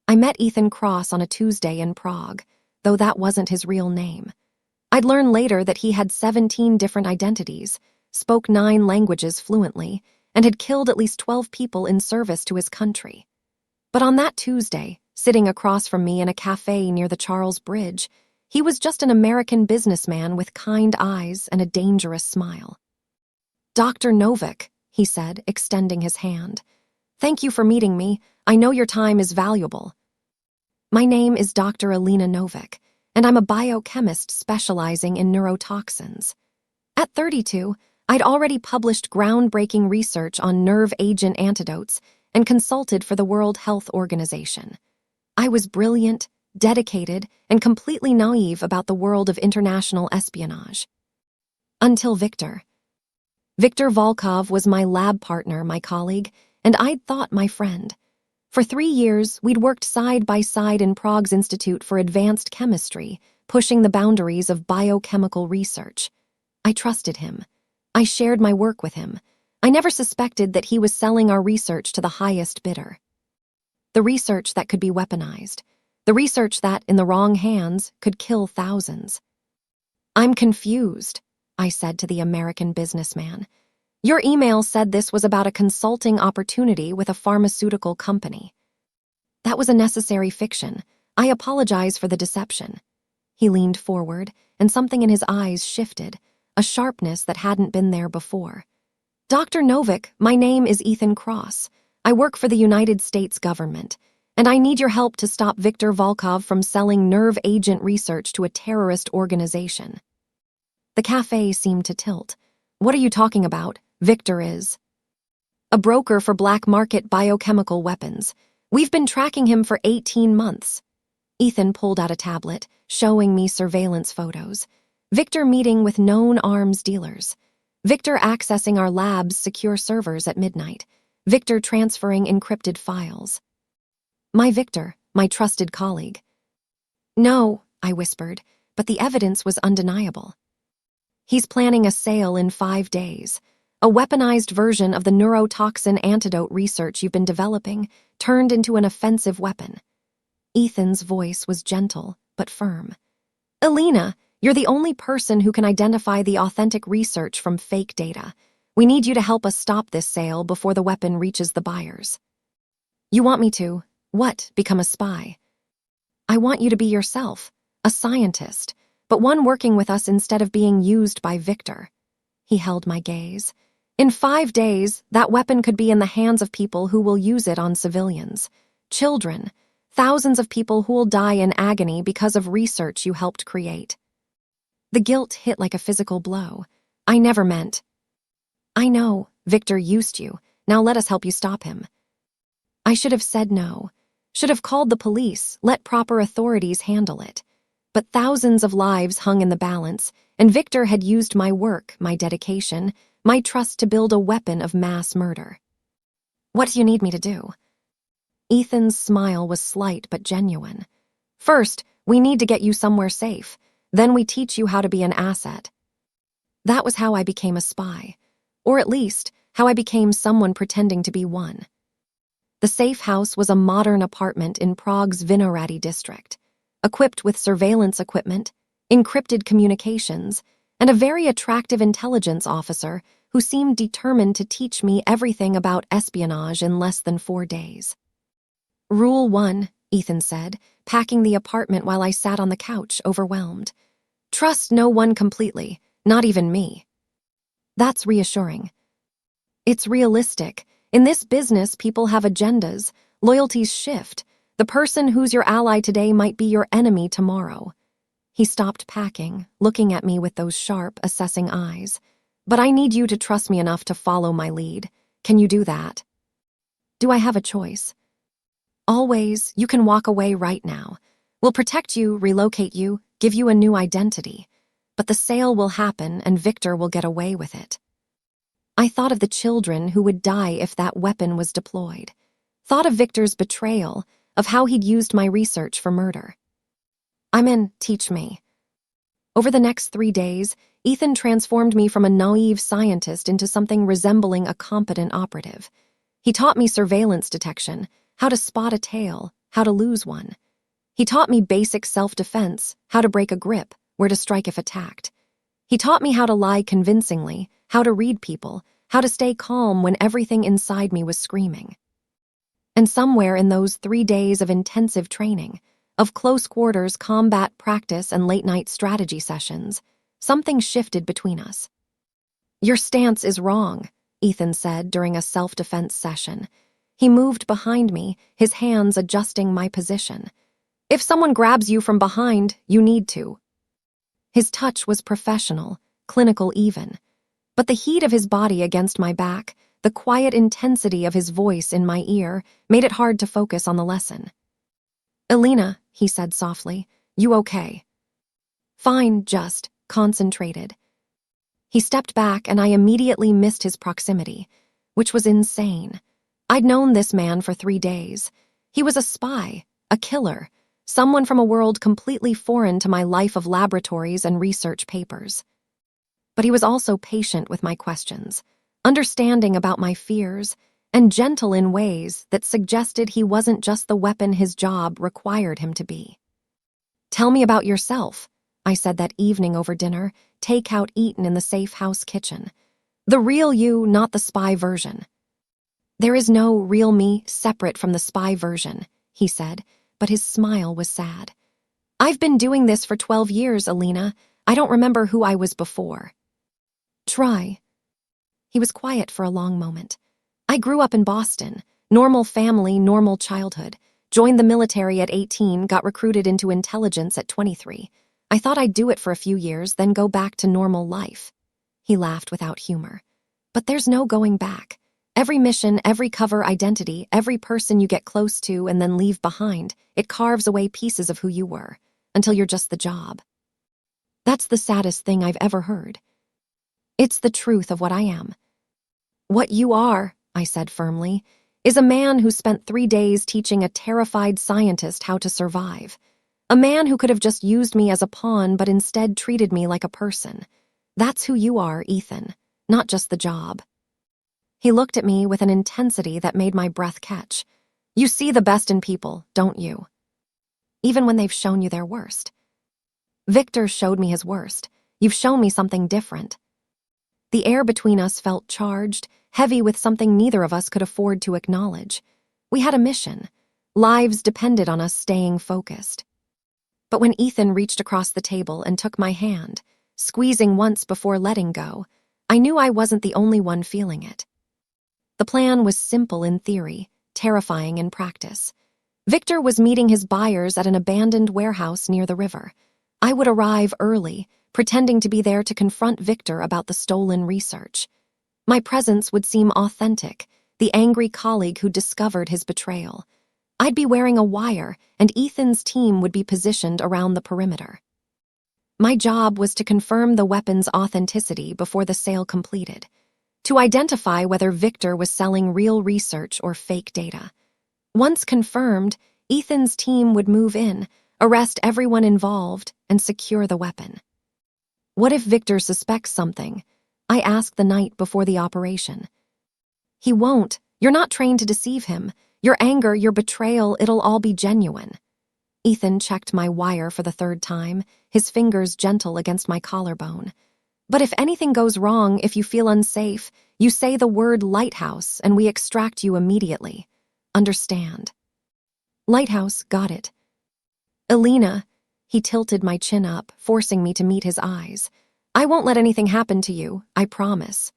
I met Ethan Cross on a Tuesday in Prague, though that wasn't his real name. I'd learn later that he had 17 different identities, spoke 9 languages fluently, and had killed at least 12 people in service to his country. But on that Tuesday, sitting across from me in a café near the Charles Bridge, he was just an American businessman with kind eyes and a dangerous smile. "Dr. Novak," he said, extending his hand. "Thank you for meeting me. I know your time is valuable." "My name is Dr. Elena Novak, and I'm a biochemist specializing in neurotoxins." At 32, I'd already published groundbreaking research on nerve agent antidotes and consulted for the World Health Organization. I was brilliant, dedicated, and completely naive about the world of international espionage. Until Viktor. Viktor Volkov was my lab partner, my colleague, and I'd thought my friend. For 3 years, we'd worked side by side in Prague's Institute for Advanced Chemistry, pushing the boundaries of biochemical research. I trusted him. I shared my work with him. I never suspected that he was selling our research to the highest bidder. The research that could be weaponized. The research that, in the wrong hands, could kill thousands. "I'm confused," I said to the American businessman. "Your email said this was about a consulting opportunity with a pharmaceutical company." "That was a necessary fiction. I apologize for the deception." He leaned forward, and something in his eyes shifted, a sharpness that hadn't been there before. "Dr. Novak, my name is Ethan Cross. I work for the United States government, and I need your help to stop Viktor Volkov from selling nerve agent research to a terrorist organization." The cafe seemed to tilt. "What are you talking about? Viktor is a broker for black market biochemical weapons. We've been tracking him for 18 months. Ethan pulled out a tablet, showing me surveillance photos. Viktor meeting with known arms dealers. Viktor accessing our lab's secure servers at midnight. Viktor transferring encrypted files. My Viktor, my trusted colleague. "No," I whispered, but the evidence was undeniable. "He's planning a sale in 5 days. A weaponized version of the neurotoxin antidote research you've been developing, turned into an offensive weapon." Ethan's voice was gentle, but firm. "Elena, you're the only person who can identify the authentic research from fake data. We need you to help us stop this sale before the weapon reaches the buyers." "You want me to, what, become a spy?" "I want you to be yourself, a scientist, but one working with us instead of being used by Viktor." He held my gaze. "In 5 days, that weapon could be in the hands of people who will use it on civilians. Children, thousands of people who will die in agony because of research you helped create." The guilt hit like a physical blow. I never meant. "I know, Viktor used you. Now let us help you stop him." I should have said no. Should have called the police, let proper authorities handle it. But thousands of lives hung in the balance, and Viktor had used my work, my dedication, my trust to build a weapon of mass murder. "What do you need me to do?" Ethan's smile was slight but genuine. "First, we need to get you somewhere safe. Then we teach you how to be an asset." That was how I became a spy. Or at least, how I became someone pretending to be one. The safe house was a modern apartment in Prague's Vinohrady district, equipped with surveillance equipment, encrypted communications, and a very attractive intelligence officer who seemed determined to teach me everything about espionage in less than 4 days. "Rule 1, Ethan said, packing the apartment while I sat on the couch, overwhelmed. "Trust no one completely, not even me." That's reassuring. It's realistic. In this business, people have agendas, loyalties shift. The person who's your ally today might be your enemy tomorrow. He stopped packing, looking at me with those sharp, assessing eyes. "But I need you to trust me enough to follow my lead. Can you do that?" "Do I have a choice?" "Always. You can walk away right now. We'll protect you, relocate you, give you a new identity. But the sale will happen and Viktor will get away with it." I thought of the children who would die if that weapon was deployed. Thought of Viktor's betrayal, of how he'd used my research for murder. "I'm in, teach me." Over the next 3 days, Ethan transformed me from a naive scientist into something resembling a competent operative. He taught me surveillance detection, how to spot a tail, how to lose one. He taught me basic self-defense, how to break a grip, where to strike if attacked. He taught me how to lie convincingly, how to read people, how to stay calm when everything inside me was screaming. And somewhere in those 3 days of intensive training, of close quarters combat practice and late-night strategy sessions, something shifted between us. "Your stance is wrong," Ethan said during a self-defense session. He moved behind me, his hands adjusting my position. "If someone grabs you from behind, you need to." His touch was professional, clinical even, but the heat of his body against my back, the quiet intensity of his voice in my ear, made it hard to focus on the lesson. "Elena," he said softly, "you okay?" "Fine, just concentrated." He stepped back and I immediately missed his proximity, which was insane. I'd known this man for 3 days. He was a spy, a killer, someone from a world completely foreign to my life of laboratories and research papers. But he was also patient with my questions, understanding about my fears, and gentle in ways that suggested he wasn't just the weapon his job required him to be. "Tell me about yourself," I said that evening over dinner, takeout eaten in the safe house kitchen. "The real you, not the spy version." "There is no real me separate from the spy version," he said, but his smile was sad. "I've been doing this for 12 years, Elena. I don't remember who I was before." "Try." He was quiet for a long moment. "I grew up in Boston. Normal family, normal childhood. Joined the military at 18, got recruited into intelligence at 23. I thought I'd do it for a few years, then go back to normal life." He laughed without humor. "But there's no going back. Every mission, every cover identity, every person you get close to and then leave behind, it carves away pieces of who you were, until you're just the job." That's the saddest thing I've ever heard. It's the truth of what I am. "What you are," I said firmly, "is a man who spent 3 days teaching a terrified scientist how to survive. A man who could have just used me as a pawn but instead treated me like a person. That's who you are, Ethan, not just the job." He looked at me with an intensity that made my breath catch. "You see the best in people, don't you? Even when they've shown you their worst." "Viktor showed me his worst. You've shown me something different." The air between us felt charged, heavy with something neither of us could afford to acknowledge. We had a mission. Lives depended on us staying focused. But when Ethan reached across the table and took my hand, squeezing once before letting go, I knew I wasn't the only one feeling it. The plan was simple in theory, terrifying in practice. Viktor was meeting his buyers at an abandoned warehouse near the river. I would arrive early, pretending to be there to confront Viktor about the stolen research. My presence would seem authentic, the angry colleague who discovered his betrayal. I'd be wearing a wire, and Ethan's team would be positioned around the perimeter. My job was to confirm the weapon's authenticity before the sale completed, to identify whether Viktor was selling real research or fake data. Once confirmed, Ethan's team would move in, arrest everyone involved, and secure the weapon. "What if Viktor suspects something?" I asked the night before the operation. "He won't. You're not trained to deceive him. Your anger, your betrayal, it'll all be genuine." Ethan checked my wire for the 3rd time, his fingers gentle against my collarbone. "But if anything goes wrong, if you feel unsafe, you say the word lighthouse and we extract you immediately. Understand?" "Lighthouse, got it." "Elena," he tilted my chin up, forcing me to meet his eyes. "I won't let anything happen to you, I promise."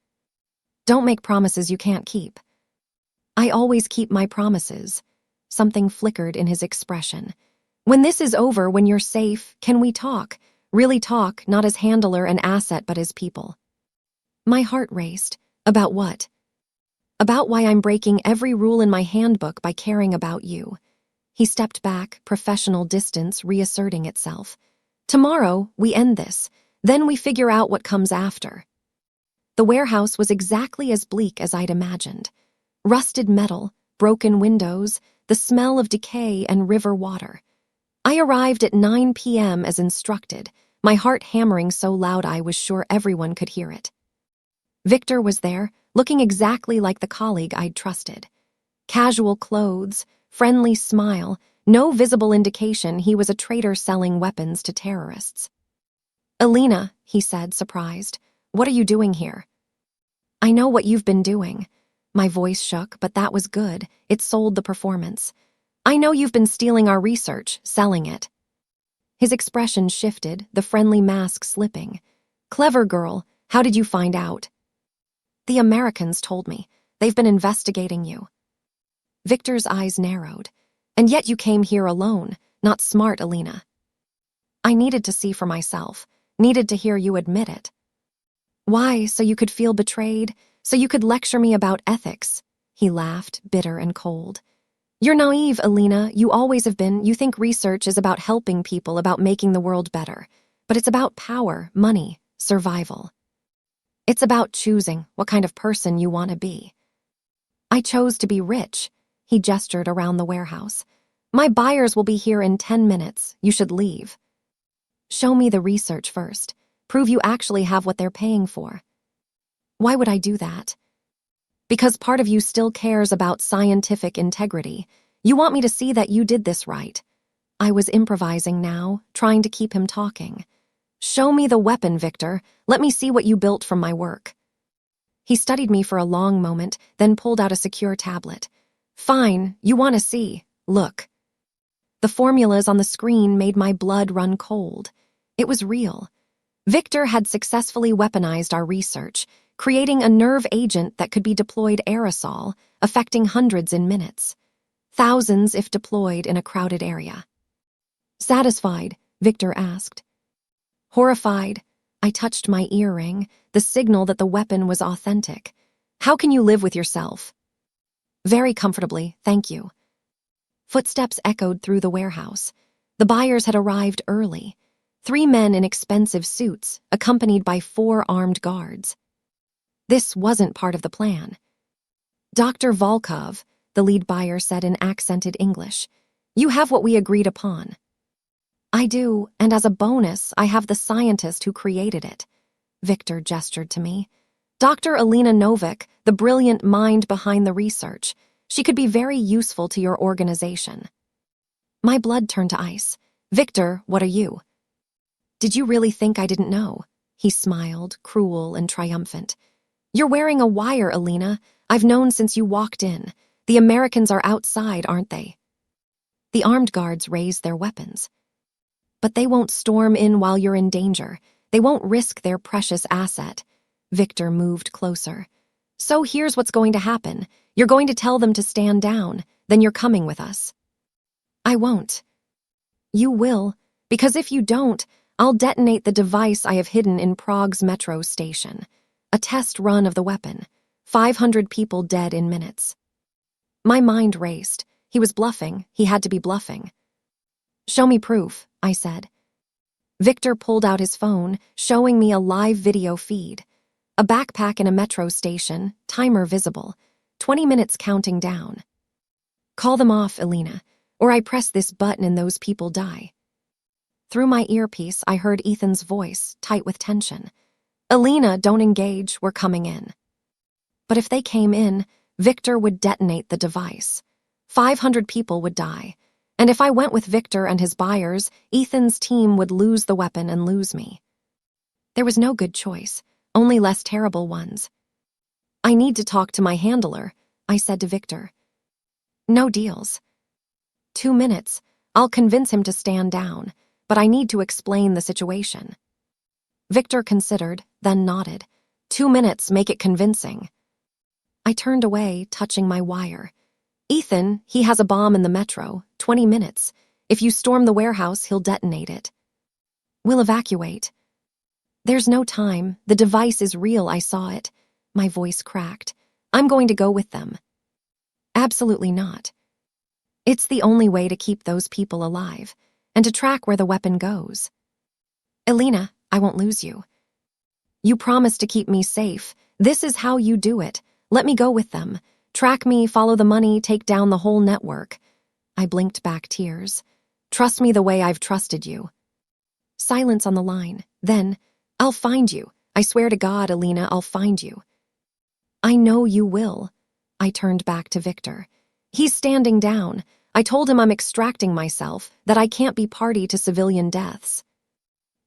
"Don't make promises you can't keep." "I always keep my promises." Something flickered in his expression. "When this is over, when you're safe, can we talk? Really talk, not as handler and asset, but as people." My heart raced. About what? About why I'm breaking every rule in my handbook by caring about you. He stepped back, professional distance reasserting itself. "Tomorrow, we end this. Then we figure out what comes after." The warehouse was exactly as bleak as I'd imagined. Rusted metal, broken windows, the smell of decay and river water. I arrived at 9 p.m. as instructed, my heart hammering so loud I was sure everyone could hear it. Viktor was there, looking exactly like the colleague I'd trusted. Casual clothes, friendly smile, No visible indication he was a traitor selling weapons to terrorists. "Elena," he said, surprised, "what are you doing here?" "I know what you've been doing." My voice shook, but that was good. It sold the performance. "I know you've been stealing our research, selling it." His expression shifted, the friendly mask slipping. "Clever girl, how did you find out?" "The Americans told me. They've been investigating you." Victor's eyes narrowed. "And yet you came here alone. Not smart, Elena." "I needed to see for myself. Needed to hear you admit it." "Why, so you could feel betrayed? So you could lecture me about ethics?" He laughed, bitter and cold. "You're naive, Elena. You always have been. You think research is about helping people, about making the world better. But it's about power, money, survival. It's about choosing what kind of person you want to be." "I chose to be rich." He gestured around the warehouse. "My buyers will be here in 10 minutes. You should leave." "Show me the research first. Prove you actually have what they're paying for." "Why would I do that?" "Because part of you still cares about scientific integrity. You want me to see that you did this right." I was improvising now, trying to keep him talking. "Show me the weapon, Viktor. Let me see what you built from my work." He studied me for a long moment, then pulled out a secure tablet. "Fine, you want to see. Look." The formulas on the screen made my blood run cold. It was real. Viktor had successfully weaponized our research, creating a nerve agent that could be deployed aerosol, affecting hundreds in minutes. Thousands if deployed in a crowded area. "Satisfied?" Viktor asked. Horrified, I touched my earring, the signal that the weapon was authentic. "How can you live with yourself?" "Very comfortably, thank you." Footsteps echoed through the warehouse. The buyers had arrived early. 3 men in expensive suits, accompanied by 4 armed guards. This wasn't part of the plan. "Dr. Volkov," the lead buyer said in accented English, "you have what we agreed upon." "I do, and as a bonus, I have the scientist who created it." Viktor gestured to me. "Dr. Elena Novak, the brilliant mind behind the research. She could be very useful to your organization." My blood turned to ice. "Viktor, what are you?" "Did you really think I didn't know?" He smiled, cruel and triumphant. "You're wearing a wire, Elena. I've known since you walked in. The Americans are outside, aren't they?" The armed guards raised their weapons. "But they won't storm in while you're in danger. They won't risk their precious asset." Viktor moved closer. "So here's what's going to happen. You're going to tell them to stand down, then you're coming with us." "I won't." "You will, because if you don't, I'll detonate the device I have hidden in Prague's metro station. A test run of the weapon. 500 people dead in minutes." My mind raced. He was bluffing. He had to be bluffing. "Show me proof," I said. Viktor pulled out his phone, showing me a live video feed. A backpack in a metro station, timer visible, 20 minutes counting down. "Call them off, Elena, or I press this button and those people die." Through my earpiece, I heard Ethan's voice, tight with tension. "Elena, don't engage, we're coming in." But if they came in, Viktor would detonate the device. 500 people would die. And if I went with Viktor and his buyers, Ethan's team would lose the weapon and lose me. There was no good choice, only less terrible ones. "I need to talk to my handler," I said to Viktor. "No deals." 2 minutes. I'll convince him to stand down, but I need to explain the situation. Viktor considered, then nodded. 2 minutes, make it convincing. I turned away, touching my wire. "Ethan, he has a bomb in the metro. 20 minutes. If you storm the warehouse, he'll detonate it." "We'll evacuate." "There's no time. The device is real, I saw it." My voice cracked. "I'm going to go with them." "Absolutely not." "It's the only way to keep those people alive, and to track where the weapon goes." "Elena, I won't lose you." "You promised to keep me safe. This is how you do it. Let me go with them. Track me, follow the money, take down the whole network." I blinked back tears. "Trust me the way I've trusted you." Silence on the line. Then, "I'll find you. I swear to God, Elena, I'll find you." "I know you will." I turned back to Viktor. "He's standing down. I told him I'm extracting myself, that I can't be party to civilian deaths.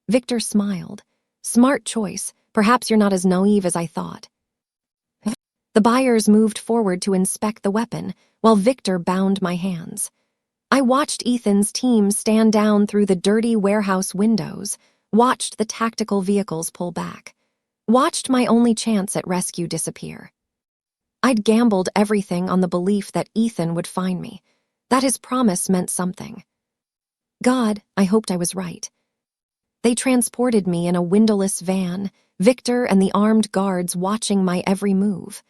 Viktor smiled. Smart choice. Perhaps you're not as naive as I thought. The buyers moved forward to inspect the weapon, while Viktor bound my hands. I watched Ethan's team stand down through the dirty warehouse windows, watched the tactical vehicles pull back, watched my only chance at rescue disappear. I'd gambled everything on the belief that Ethan would find me, that his promise meant something. God, I hoped I was right. They transported me in a windowless van, Viktor and the armed guards watching my every move.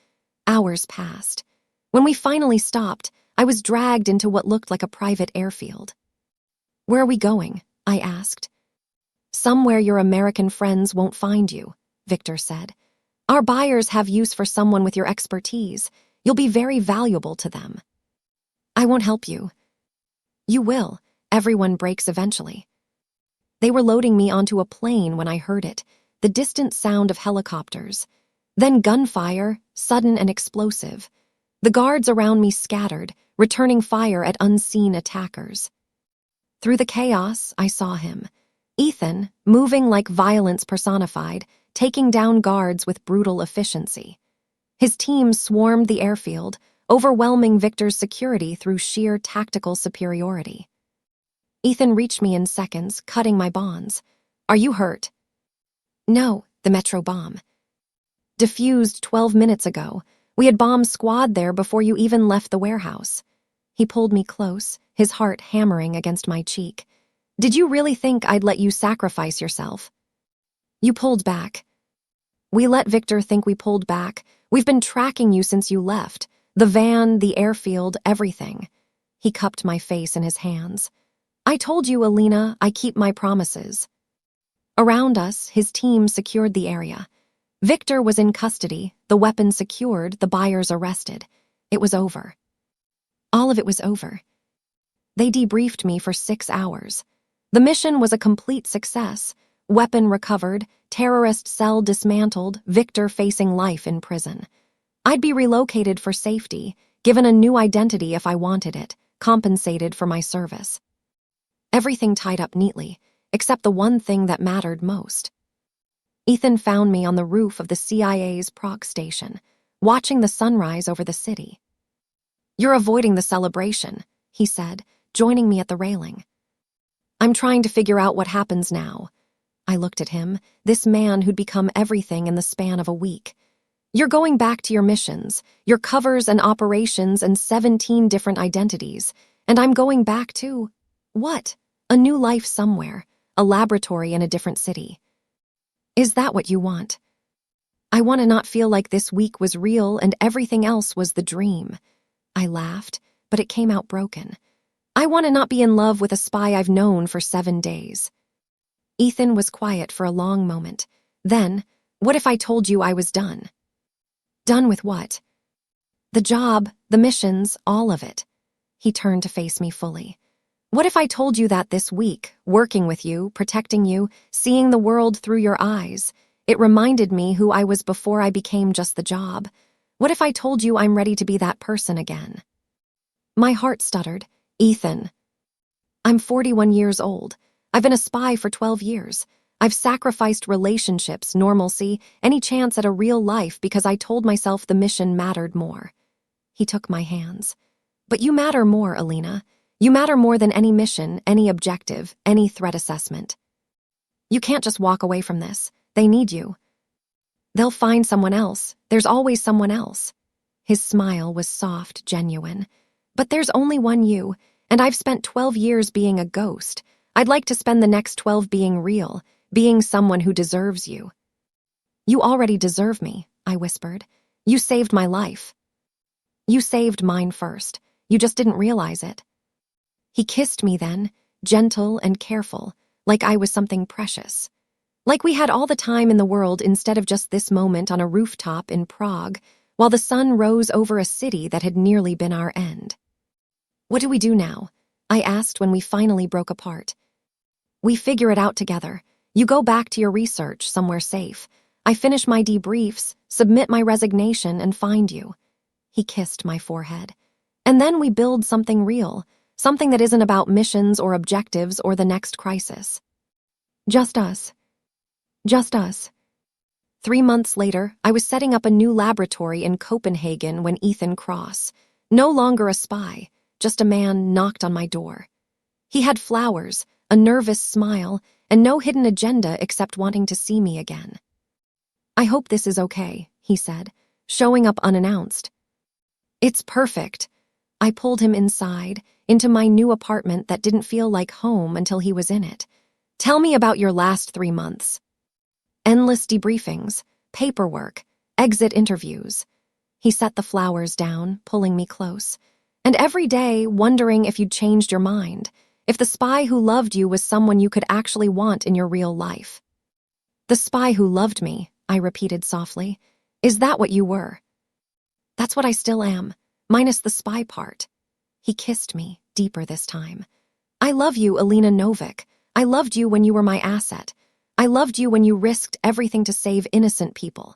Hours passed. When we finally stopped, I was dragged into what looked like a private airfield. Where are we going? I asked. Somewhere your American friends won't find you, Viktor said. Our buyers have use for someone with your expertise. You'll be very valuable to them. I won't help you. You will. Everyone breaks eventually. They were loading me onto a plane when I heard it, the distant sound of helicopters. Then gunfire, sudden and explosive. The guards around me scattered, returning fire at unseen attackers. Through the chaos, I saw him. Ethan, moving like violence personified, taking down guards with brutal efficiency. His team swarmed the airfield, overwhelming Viktor's security through sheer tactical superiority. Ethan reached me in seconds, cutting my bonds. Are you hurt? No, the metro bomb. Defused 12 minutes ago. We had bomb squad there before you even left the warehouse. He pulled me close, his heart hammering against my cheek. Did you really think I'd let you sacrifice yourself? You pulled back. We let Viktor think we pulled back. We've been tracking you since you left. The van, the airfield, everything. He cupped my face in his hands. I told you, Elena, I keep my promises. Around us, his team secured the area. Viktor was in custody, the weapon secured, the buyers arrested. It was over. All of it was over. They debriefed me for 6 hours. The mission was a complete success. Weapon recovered, terrorist cell dismantled, Viktor facing life in prison. I'd be relocated for safety, given a new identity if I wanted it, compensated for my service. Everything tied up neatly, except the one thing that mattered most. Ethan found me on the roof of the CIA's Prague station, watching the sunrise over the city. You're avoiding the celebration, he said, joining me at the railing. I'm trying to figure out what happens now. I looked at him, this man who'd become everything in the span of a week. You're going back to your missions, your covers and operations and 17 different identities, and I'm going back to, what? A new life somewhere, a laboratory in a different city. Is that what you want? I want to not feel like this week was real and everything else was the dream. I laughed, but it came out broken. I want to not be in love with a spy I've known for 7 days. Ethan was quiet for a long moment. Then, what if I told you I was done? Done with what? The job, the missions, all of it. He turned to face me fully. What if I told you that this week, working with you, protecting you, seeing the world through your eyes, it reminded me who I was before I became just the job? What if I told you I'm ready to be that person again? My heart stuttered. Ethan. I'm 41 years old. I've been a spy for 12 years. I've sacrificed relationships, normalcy, any chance at a real life because I told myself the mission mattered more. He took my hands. But you matter more, Elena. You matter more than any mission, any objective, any threat assessment. You can't just walk away from this. They need you. They'll find someone else. There's always someone else. His smile was soft, genuine. But there's only one you, and I've spent 12 years being a ghost. I'd like to spend the next 12 being real, being someone who deserves you. You already deserve me, I whispered. You saved my life. You saved mine first. You just didn't realize it. He kissed me then, gentle and careful, like I was something precious. Like we had all the time in the world instead of just this moment on a rooftop in Prague, while the sun rose over a city that had nearly been our end. What do we do now? I asked when we finally broke apart. We figure it out together. You go back to your research somewhere safe. I finish my debriefs, submit my resignation, and find you. He kissed my forehead. And then we build something real, Something that isn't about missions or objectives or the next crisis. Just us. Just us. 3 months later, I was setting up a new laboratory in Copenhagen when Ethan Cross, no longer a spy, just a man, knocked on my door. He had flowers, a nervous smile, and no hidden agenda except wanting to see me again. "I hope this is okay," he said, showing up unannounced. "It's perfect." I pulled him inside, into my new apartment that didn't feel like home until he was in it. "Tell me about your last 3 months. Endless debriefings, paperwork, exit interviews." He set the flowers down, pulling me close. "And every day, wondering if you'd changed your mind, if the spy who loved you was someone you could actually want in your real life." "The spy who loved me," I repeated softly. "Is that what you were?" "That's what I still am, minus the spy part." He kissed me, deeper this time. "I love you, Elena Novak. I loved you when you were my asset. I loved you when you risked everything to save innocent people.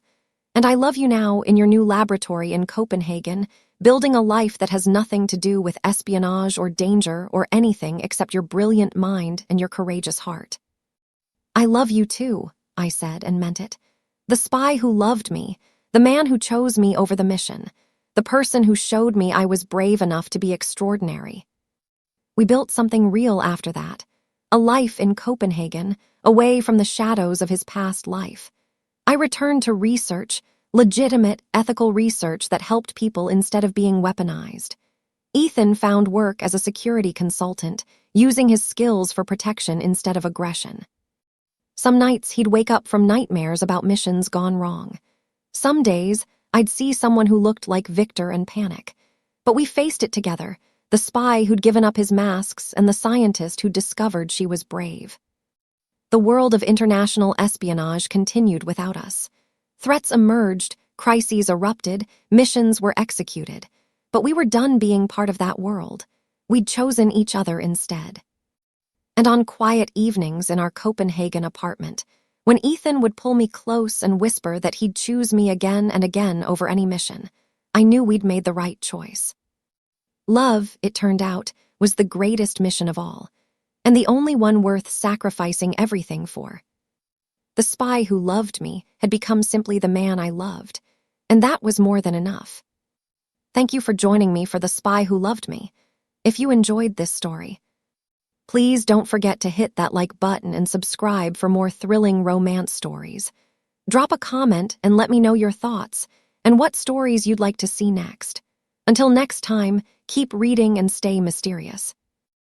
And I love you now in your new laboratory in Copenhagen, building a life that has nothing to do with espionage or danger or anything except your brilliant mind and your courageous heart." "I love you too," I said, and meant it. "The spy who loved me, the man who chose me over the mission, the person who showed me I was brave enough to be extraordinary." We built something real after that, a life in Copenhagen, away from the shadows of his past life. I returned to research, legitimate, ethical research that helped people instead of being weaponized. Ethan found work as a security consultant, using his skills for protection instead of aggression. Some nights he'd wake up from nightmares about missions gone wrong. Some days I'd see someone who looked like Viktor and panic. But we faced it together, the spy who'd given up his masks and the scientist who'd discovered she was brave. The world of international espionage continued without us. Threats emerged, crises erupted, missions were executed. But we were done being part of that world. We'd chosen each other instead. And on quiet evenings in our Copenhagen apartment, when Ethan would pull me close and whisper that he'd choose me again and again over any mission, I knew we'd made the right choice. Love, it turned out, was the greatest mission of all, and the only one worth sacrificing everything for. The spy who loved me had become simply the man I loved, and that was more than enough. Thank you for joining me for The Spy Who Loved Me. If you enjoyed this story, please don't forget to hit that like button and subscribe for more thrilling romance stories. Drop a comment and let me know your thoughts and what stories you'd like to see next. Until next time, keep reading and stay mysterious.